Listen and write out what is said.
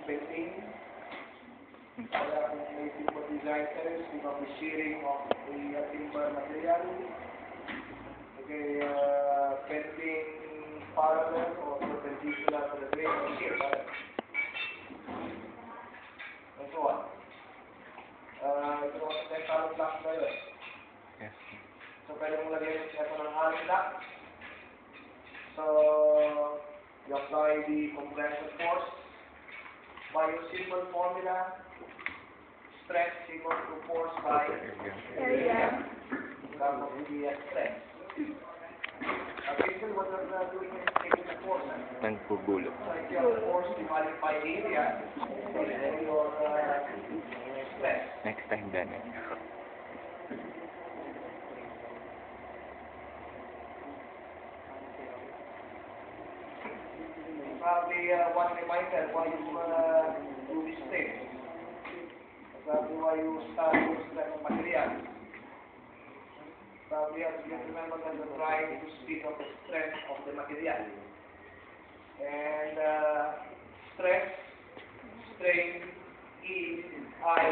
painting. Kaya kung may timber design service, we have the shearing of the timber material. Okay, painting parallel or perpendicular to the grain or shear. And so on. Ito naman sa color block na yun. Yes. So, pwede mong lagyan ito ng hollow block. So, you apply the compression force by your simple formula. Stress equal to force by area. That will be the stress. Basically, what we're doing is taking the force. Nagpubulot. So, if you have force divided by area, then your stress. Next time then. Probably one reminder why you do this thing. Probably why you start with stress of material. Probably you remember that we're trying to speak of the strength of the material. And